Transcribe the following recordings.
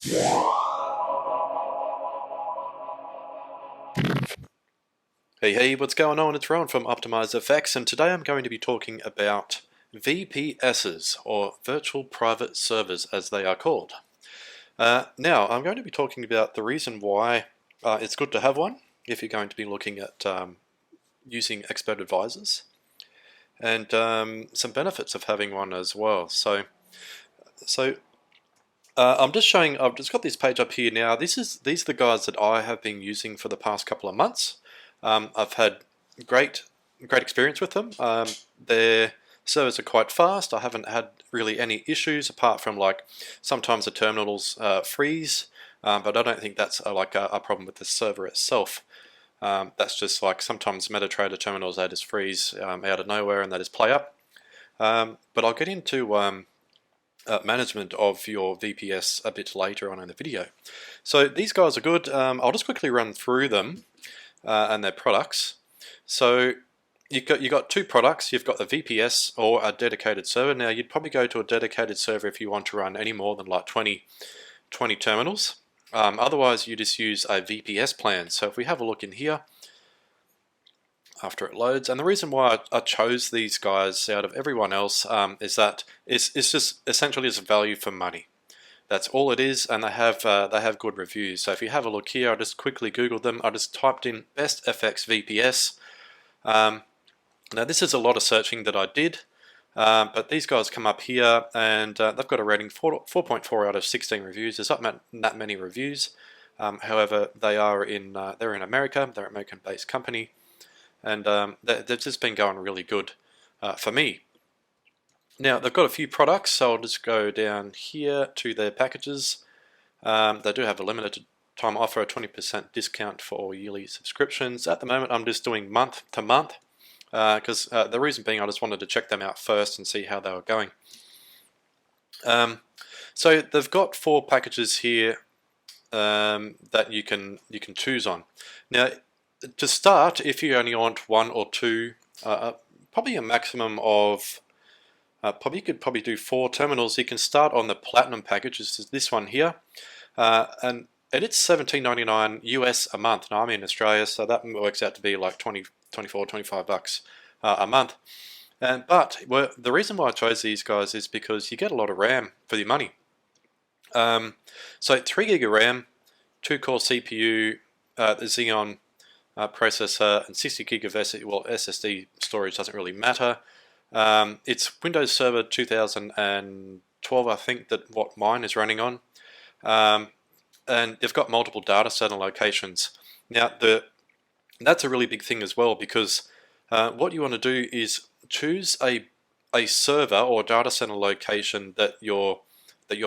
Hey, what's going on? It's Rowan from OptimizeFX, and today I'm going to be talking about VPSs, or Virtual Private Servers as they are called. Now, I'm going to be talking about the reason why it's good to have one if you're going to be looking at using expert advisors, and some benefits of having one as well. So I'm just showing, I've just got this page up here now. These are the guys that I have been using for the past couple of months. I've had great experience with them. Their servers are quite fast. I haven't had really any issues apart from like sometimes the terminals freeze, but I don't think that's like a problem with the server itself. That's just like sometimes MetaTrader terminals, they just freeze out of nowhere and they just play up. But I'll get into management of your VPS a bit later on in the video. So these guys are good. I'll just quickly run through them and their products. So you've got two products. You've got the VPS or a dedicated server. Now you'd probably go to a dedicated server if you want to run any more than like 20 terminals. Otherwise you just use a VPS plan. So if we have a look in here after it loads, and the reason why I chose these guys out of everyone else is that it's just essentially as value for money. That's all it is, and they have good reviews. So if you have a look here, I just quickly Googled them. I just typed in best FX VPS. Now this is a lot of searching that I did, but these guys come up here, and they've got a rating 4.4 out of 16 reviews. There's not that many reviews. However, they're in America. They're an American-based company, and they've just been going really good for me. Now they've got a few products, so I'll just go down here to their packages. They do have a limited time offer, a 20% discount for all yearly subscriptions. At the moment I'm just doing month to month because the reason being I just wanted to check them out first and see how they were going. So they've got 4 packages here that you can choose on. Now to start, if you only want 1 or 2, probably a maximum of you could probably do 4 terminals. You can start on the Platinum package, which is this one here, and it's $17.99 US a month. Now I'm in Australia, so that works out to be like 25 bucks a month. But the reason why I chose these guys is because you get a lot of RAM for your money. So 3 gig of RAM, 2-core CPU, the Xeon processor, and 60 gig of SSD storage doesn't really matter. It's Windows Server 2012, I think, that what mine is running on, and they've got multiple data center locations. Now that's a really big thing as well, because what you want to do is choose a server or data center location that your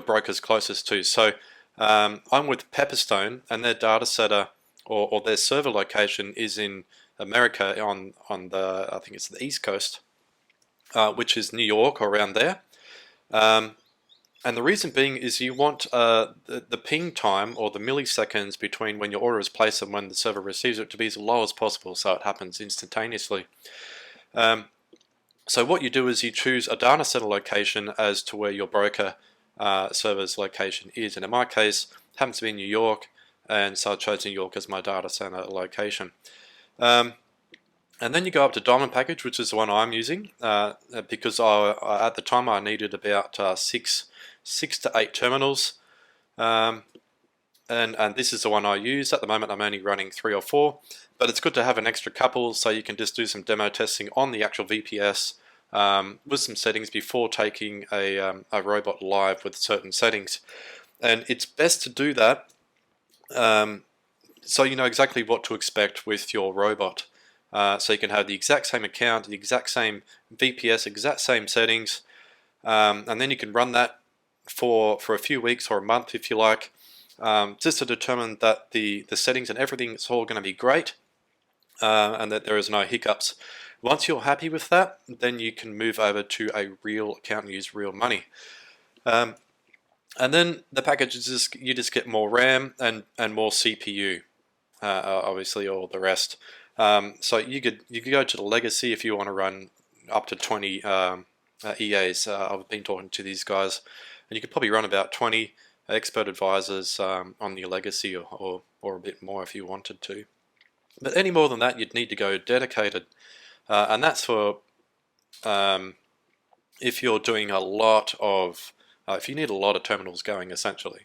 broker's closest to. So I'm with Pepperstone, and their data center or their server location is in America on the, I think it's the East Coast. Which is New York or around there, and the reason being is you want the ping time or the milliseconds between when your order is placed and when the server receives it to be as low as possible, so it happens instantaneously. So what you do is you choose a data center location as to where your broker server's location is, and in my case it happens to be in New York, and so I chose New York as my data center location. And then you go up to Diamond package, which is the one I'm using, because at the time I needed about 6 to 8 terminals, and this is the one I use. At the moment I'm only running 3 or 4, but it's good to have an extra couple so you can just do some demo testing on the actual VPS with some settings before taking a robot live with certain settings. And it's best to do that so you know exactly what to expect with your robot. So you can have the exact same account, the exact same VPS, exact same settings, and then you can run that for a few weeks or a month if you like, just to determine that the settings and everything is all going to be great, and that there is no hiccups. Once you're happy with that, then you can move over to a real account and use real money. And then the packages, you just get more RAM and more CPU, obviously, or the rest. So you could go to the Legacy if you want to run up to 20 EAs. I've been talking to these guys, and you could probably run about 20 expert advisors on your legacy, or a bit more if you wanted to. But any more than that, you'd need to go dedicated, and that's for if you're doing a lot of, if you need a lot of terminals going, essentially.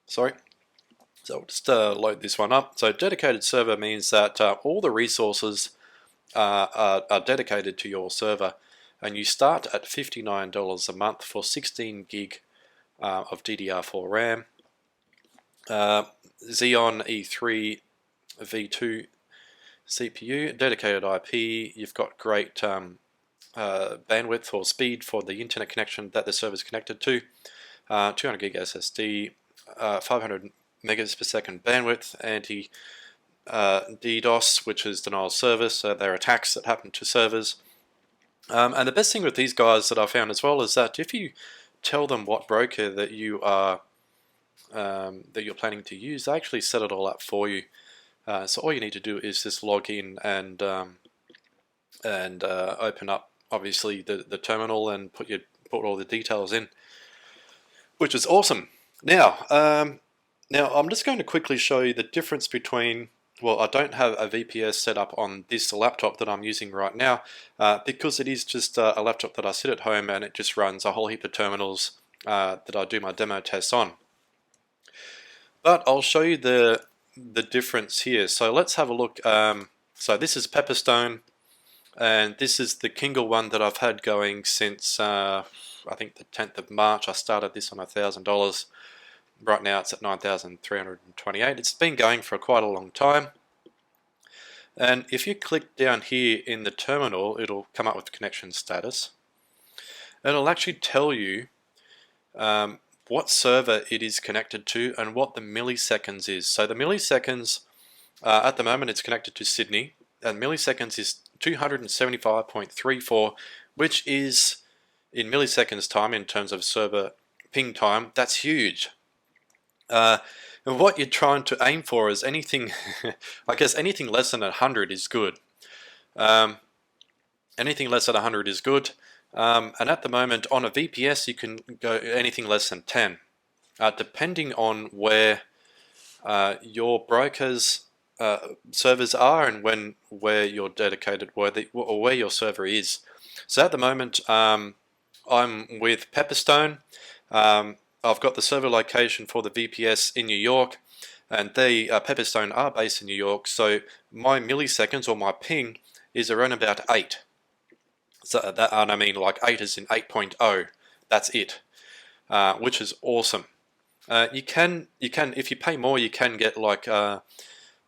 Sorry. So I'll just load this one up. So dedicated server means that all the resources are dedicated to your server, and you start at $59 a month for 16 gig of DDR4 RAM, Xeon E3 V2 CPU, dedicated IP. You've got great bandwidth or speed for the internet connection that the server is connected to, 200 gig SSD, 500 megabits per second bandwidth, anti DDoS, which is denial of service. They're attacks that happen to servers. And the best thing with these guys that I found as well is that if you tell them what broker that you are that you're planning to use, they actually set it all up for you. So all you need to do is just log in and open up, obviously, the terminal and put all the details in, which is awesome. Now I'm just going to quickly show you the difference between. Well, I don't have a VPS set up on this laptop that I'm using right now because it is just a laptop that I sit at home and it just runs a whole heap of terminals that I do my demo tests on. But I'll show you the difference here. So let's have a look. So this is Pepperstone, and this is the Kingle one that I've had going since I think the 10th of March. I started this on $1,000. Right now it's at 9,328. It's been going for quite a long time. And if you click down here in the terminal, it'll come up with connection status. And it'll actually tell you what server it is connected to and what the milliseconds is. So the milliseconds, at the moment it's connected to Sydney, and milliseconds is 275.34, which is, in milliseconds time, in terms of server ping time, that's huge. And what you're trying to aim for is anything, I guess anything less than 100 is good. Anything less than 100 is good. And at the moment on a VPS you can go anything less than 10. Depending on where your broker's servers are and where your dedicated, or where your server is. So at the moment I'm with Pepperstone. I've got the server location for the VPS in New York, and they Pepperstone are based in New York, so my milliseconds or my ping is around about 8. So that, and I mean like 8 is in 8.0. That's it, which is awesome. You can if you pay more, you can get like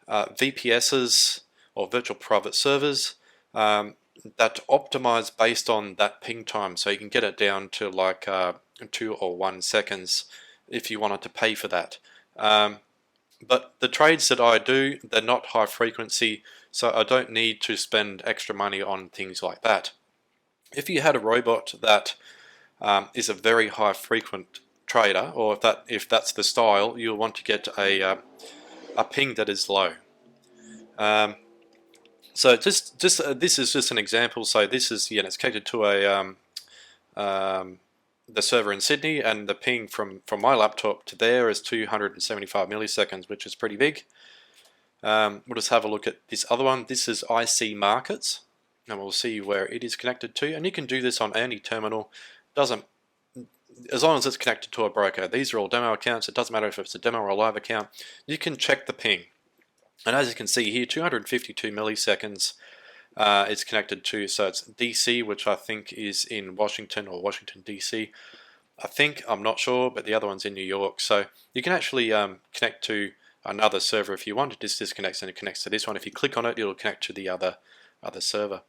VPSs or virtual private servers that optimize based on that ping time, so you can get it down to like 2 or 1 seconds if you wanted to pay for that. But the trades that I do, they're not high frequency, so I don't need to spend extra money on things like that. If you had a robot that is a very high frequent trader, or if that's the style, you'll want to get a ping that is low. So this is just an example. So this is, it's connected to the server in Sydney, and the ping from my laptop to there is 275 milliseconds, which is pretty big. We'll just have a look at this other one. This is IC Markets, and we'll see where it is connected to. And you can do this on any terminal. As long as it's connected to a broker. These are all demo accounts. It doesn't matter if it's a demo or a live account. You can check the ping. And as you can see here, 252 milliseconds it's connected to. So it's DC, which I think is in Washington or Washington DC. I'm not sure, but the other one's in New York. So you can actually connect to another server if you want. It just disconnects and it connects to this one. If you click on it, it'll connect to the other server.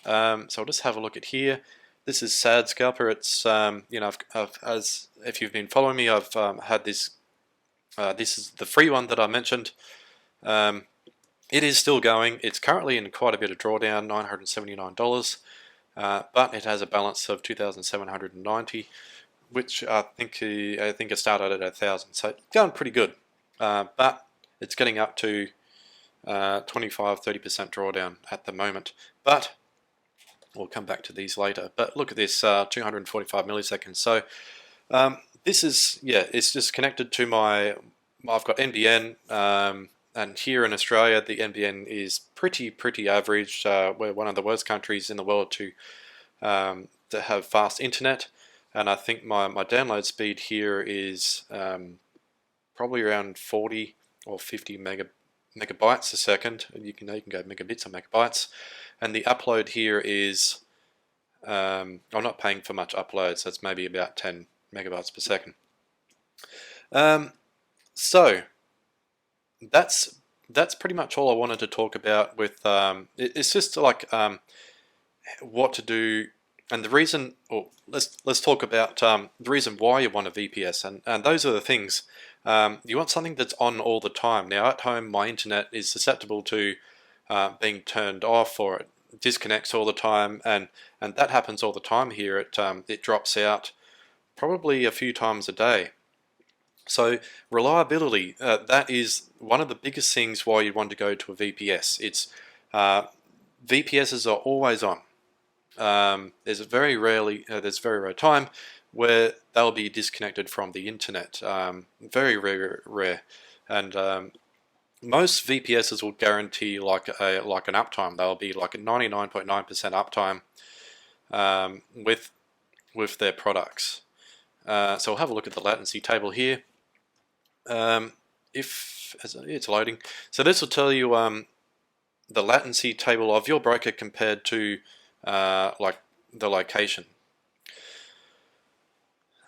So I'll just have a look at here. This is Sad Scalper. It's if you've been following me, I've had this. This is the free one that I mentioned. It is still going. It's currently in quite a bit of drawdown, $979, but it has a balance of $2,790, which I think it started at 1,000. So it's going pretty good, but it's getting up to 25-30% drawdown at the moment. But we'll come back to these later. But look at this, 245 milliseconds. So This is, yeah, it's just connected to I've got NBN, and here in Australia the NBN is pretty average. We're one of the worst countries in the world to have fast internet, and I think my download speed here is probably around 40 or 50 megabytes a second. You can go megabits or megabytes, and the upload here is I'm not paying for much upload, so it's maybe about 10 megabytes per second. So that's pretty much all I wanted to talk about with it's just like what to do and the reason. Or let's talk about the reason why you want a VPS, and those are the things. You want something that's on all the time. Now at home my internet is susceptible to being turned off, or it disconnects all the time, and that happens all the time here. It drops out probably a few times a day. So reliability, that is one of the biggest things why you want to go to a VPS. It's VPSs are always on. There's very rare time where they'll be disconnected from the internet. Very rare, and most VPSs will guarantee like an uptime. They'll be like a 99.9% uptime with their products. So we'll have a look at the latency table here. It's loading, so this will tell you the latency table of your broker compared to like the location.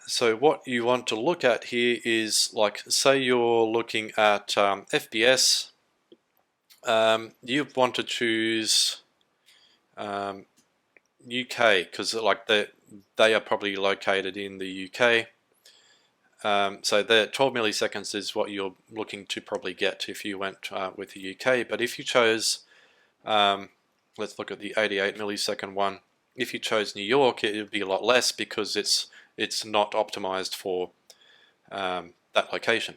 So what you want to look at here is, like, say you're looking at FPS. You want to choose UK, because like they are probably located in the UK. So the 12 milliseconds is what you're looking to probably get if you went with the UK. But if you chose, let's look at the 88 millisecond one. If you chose New York, it would be a lot less because it's not optimized for that location.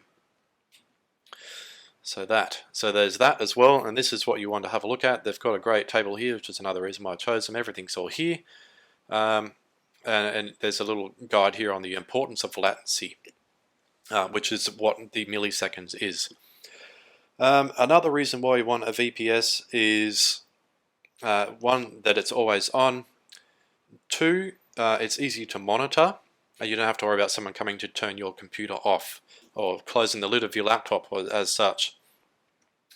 So there's that as well, and this is what you want to have a look at. They've got a great table here, which is another reason why I chose them. Everything's all here. And there's a little guide here on the importance of latency, which is what the milliseconds is. Another reason why you want a VPS is one, that it's always on. Two, it's easy to monitor. You don't have to worry about someone coming to turn your computer off or closing the lid of your laptop or as such.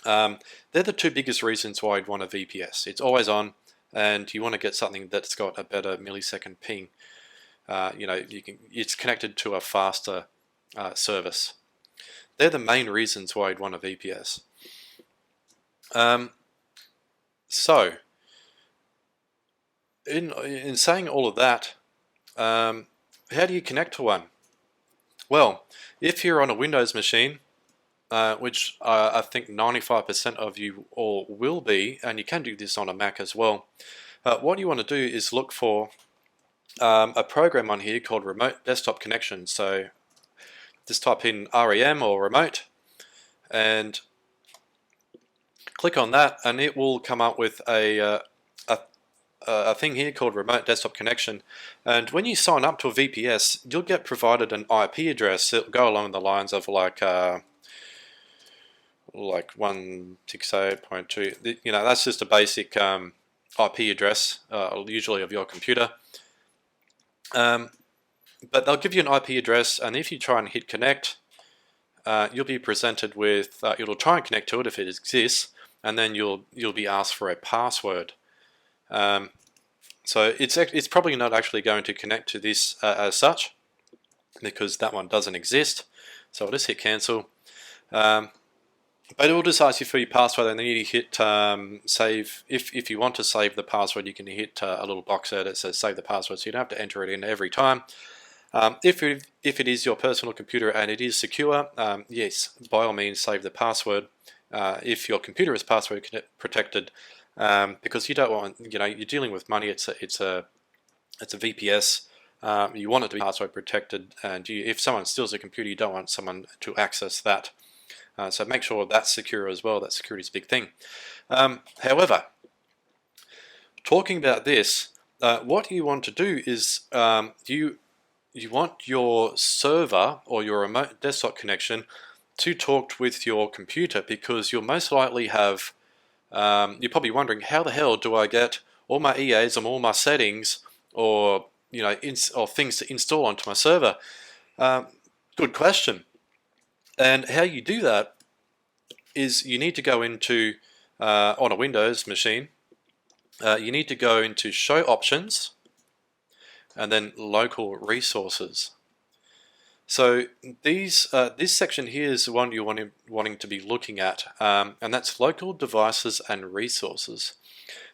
They're the two biggest reasons why you'd want a VPS. It's always on, and you want to get something that's got a better millisecond ping. It's connected to a faster service. They're the main reasons why you'd want a VPS. So, in saying all of that, how do you connect to one? Well, if you're on a Windows machine, which I think 95% of you all will be, and you can do this on a Mac as well, what you want to do is look for a program on here called Remote Desktop Connection. So just type in REM or remote and click on that, and it will come up with a thing here called Remote Desktop Connection. And when you sign up to a VPS, you'll get provided an IP address that will go along the lines of like 168.2. That's just a basic IP address, usually of your computer. But they'll give you an IP address, and if you try and hit connect, you'll be presented with. It'll try and connect to it if it exists, and then you'll be asked for a password. So it's probably not actually going to connect to this as such, because that one doesn't exist. So I'll just hit cancel. But it will just ask you for your password, and then you hit save. If you want to save the password, you can hit a little box there that says save the password, so you don't have to enter it in every time. If it is your personal computer and it is secure, yes, by all means save the password. If your computer is password protected, because you don't want, you're dealing with money. It's a VPS. You want it to be password protected, and if someone steals a computer, you don't want someone to access that. So make sure that's secure as well. That security is a big thing. However, talking about this, what you want to do is you you want your server or your remote desktop connection to talk with your computer, because you'll most likely have, you're probably wondering, how the hell do I get all my EAs and all my settings, or or things to install onto my server? Good question. And how you do that is you need to go into, on a Windows machine, you need to go into Show Options and then Local Resources. So this section here is the one you're wanting to be looking at, and that's Local Devices and Resources.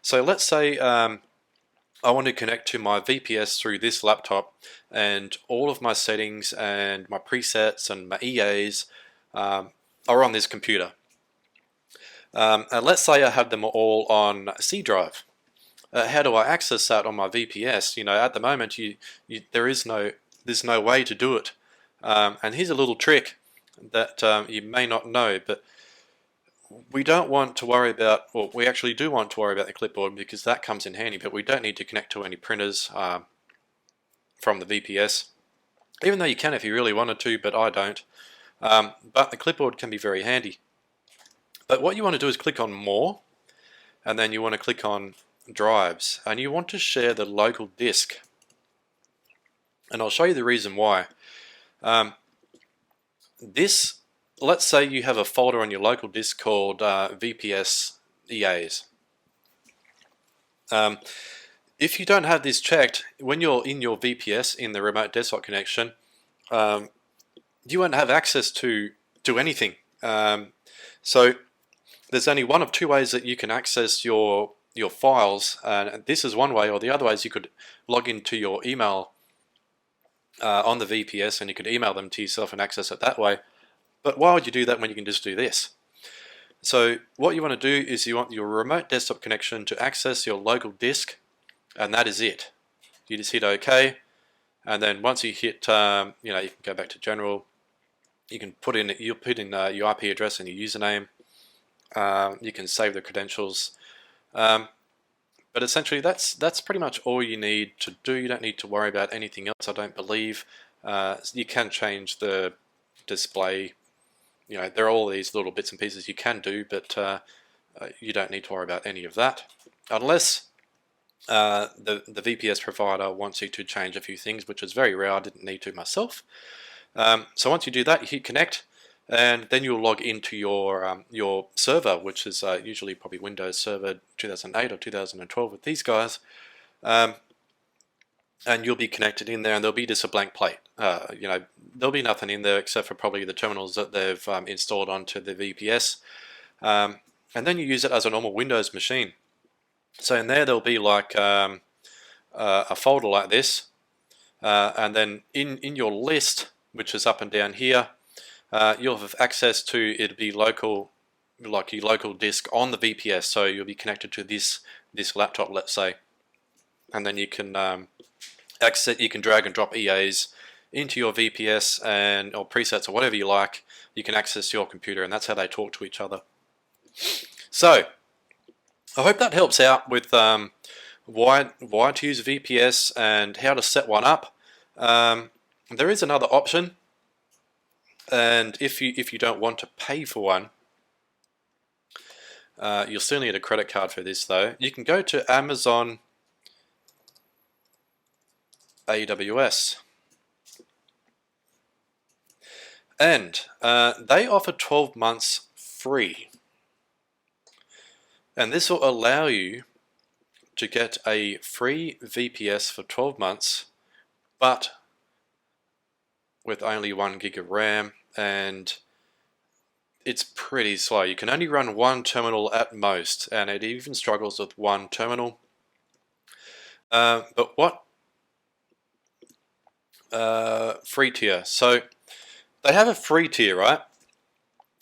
So let's say I want to connect to my VPS through this laptop, and all of my settings and my presets and my EAs are on this computer. And let's say I have them all on C drive. How do I access that on my VPS? At the moment, there's no way to do it. And here's a little trick that you may not know, but we don't want to worry about, or we actually do want to worry about the clipboard, because that comes in handy, but we don't need to connect to any printers from the VPS, even though you can if you really wanted to, but I don't. But the clipboard can be very handy. But what you want to do is click on More, and then you want to click on Drives, and you want to share the local disk. And I'll show you the reason why. Let's say you have a folder on your local disk called VPS EAs. If you don't have this checked, when you're in your VPS in the remote desktop connection, you won't have access to anything. So there's only one of two ways that you can access your files, and this is one way, or the other way is you could log into your email on the VPS, and you could email them to yourself and access it that way. But why would you do that when you can just do this? So what you want to do is you want your remote desktop connection to access your local disk, and that is it. You just hit OK, and then once you hit, you can go back to General. You can put in your IP address and your username. You can save the credentials. But essentially, that's pretty much all you need to do. You don't need to worry about anything else, I don't believe. You can change the display. There are all these little bits and pieces you can do, but you don't need to worry about any of that, unless the VPS provider wants you to change a few things, which is very rare. I didn't need to myself. So once you do that, you hit Connect, and then you'll log into your server, which is usually probably Windows Server 2008 or 2012 with these guys, and you'll be connected in there, and there'll be just a blank plate. There'll be nothing in there except for probably the terminals that they've installed onto the VPS, and then you use it as a normal Windows machine. So in there'll be like a folder like this, and then in your list, which is up and down here, you'll have access to, it'll be local, like your local disk on the VPS. So you'll be connected to this laptop, let's say, and then you can you can drag and drop EAs into your VPS or presets or whatever you like. You can access your computer, and that's how they talk to each other. So I hope that helps out with why to use VPS and how to set one up. There is another option, and if you don't want to pay for one, you'll still need a credit card for this though. You can go to Amazon AWS, and they offer 12 months free, and this will allow you to get a free VPS for 12 months, but with only 1 gig of RAM, and it's pretty slow. You can only run one terminal at most, and it even struggles with one terminal. But what free tier? So they have a free tier, right?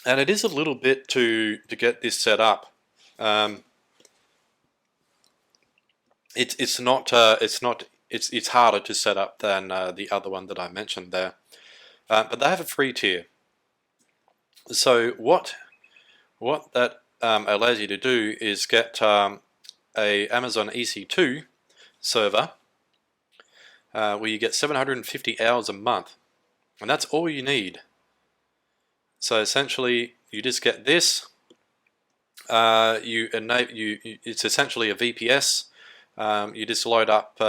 And it is a little bit to get this set up. It's harder to set up than the other one that I mentioned there. But they have a free tier. So what that allows you to do is get a Amazon EC2 server, where you get 750 hours a month, and that's all you need. So essentially, you just get this. It's essentially a VPS. You just load up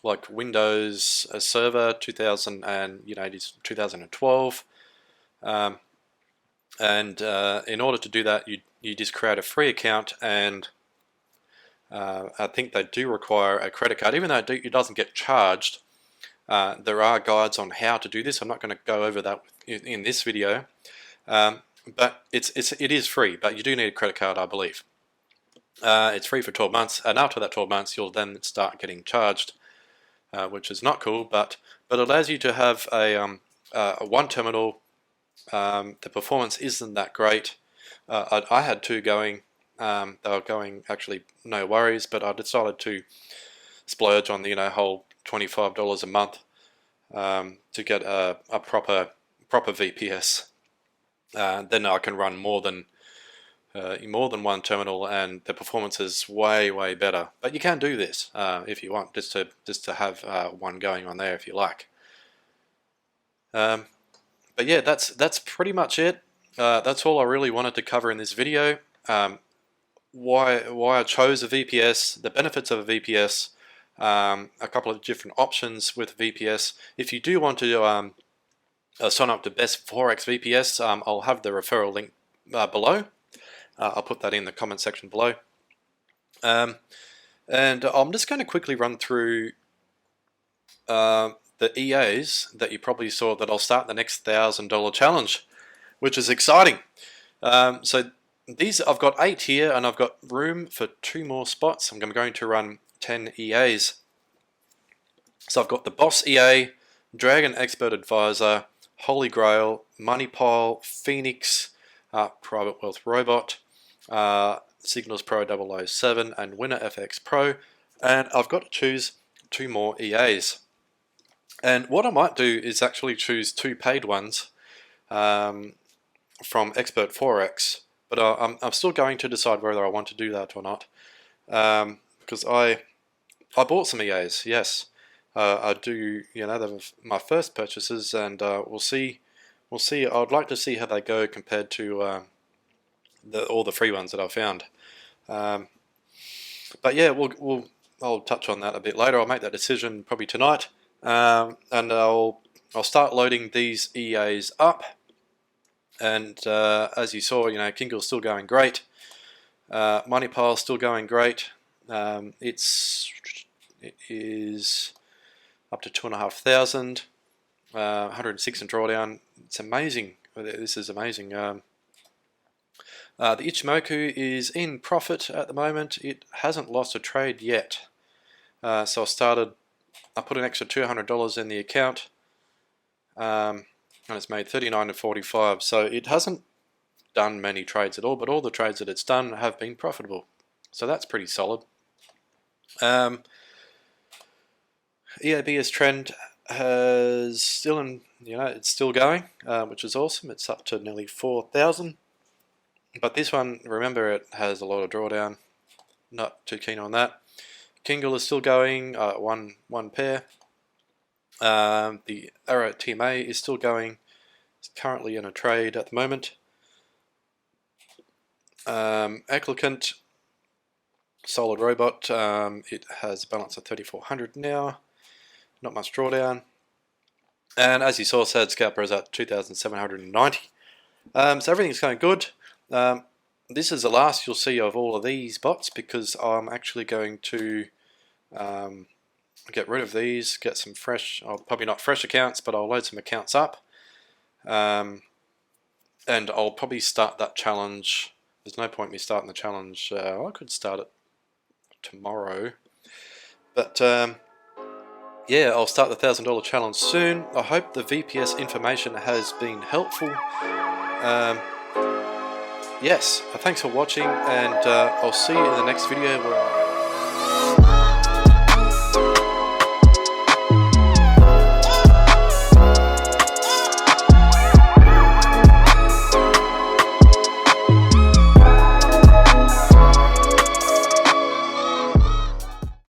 like Windows Server 2000 and it is 2012. In order to do that, you just create a free account, and I think they do require a credit card, even though it doesn't get charged. There are guides on how to do this. I'm not going to go over that in this video, but it is free, but you do need a credit card, I believe. It's free for 12 months, and after that 12 months, you'll then start getting charged, which is not cool, but it allows you to have a one terminal. The performance isn't that great. I had two going. They were going actually no worries, but I decided to splurge on the whole $25 a month to get a proper VPS. Then I can run more than one terminal, and the performance is way better. But you can do this if you want, just to have one going on there if you like. But yeah, that's pretty much it. That's all I really wanted to cover in this video. Why I chose a VPS, the benefits of a VPS, a couple of different options with VPS. If you do want to sign up to Best Forex VPS, I'll have the referral link below. I'll put that in the comment section below. And I'm just going to quickly run through the EAs that you probably saw that I'll start the next $1,000 challenge, which is exciting. So these, I've got 8 here, and I've got room for 2 more spots. I'm going to run 10 EAs. So I've got the Boss EA, Dragon Expert Advisor, Holy Grail, Money Pile, Phoenix, Private Wealth Robot, Signals Pro 007, and Winner FX Pro. And I've got to choose 2 more EAs. And what I might do is actually choose 2 paid ones from Expert Forex, but I'm still going to decide whether I want to do that or not, because I bought some EAs. Yes, I do. They're my first purchases, and we'll see. I'd like to see how they go compared to all the free ones that I've found. But yeah, I'll touch on that a bit later. I'll make that decision probably tonight. And I'll start loading these EAs up, and as you saw, Kingle's still going great. Money Pile's still going great. It is up to 2,500, 106 in drawdown. It's amazing. This is amazing. The Ichimoku is in profit at the moment. It hasn't lost a trade yet. So I put an extra $200 in the account, and it's made 39 to 45. So it hasn't done many trades at all, but all the trades that it's done have been profitable. So that's pretty solid. EABS trend has it's still going, which is awesome. It's up to nearly 4,000. But this one, remember, it has a lot of drawdown. Not too keen on that. Kingle is still going, one pair. The Arrow TMA is still going. It's currently in a trade at the moment. Applicant Solid Robot, it has a balance of 3,400 now. Not much drawdown. And as you saw, Sad Scalper is at 2,790. So everything's going good. This is the last you'll see of all of these bots, because I'm actually going to get rid of these, get some fresh, probably not fresh accounts, but I'll load some accounts up, and I'll probably start that challenge. There's no point in me starting the challenge. I could start it tomorrow, but yeah, I'll start the $1,000 challenge soon. I hope the VPS information has been helpful. Yes, thanks for watching, and I'll see you in the next video where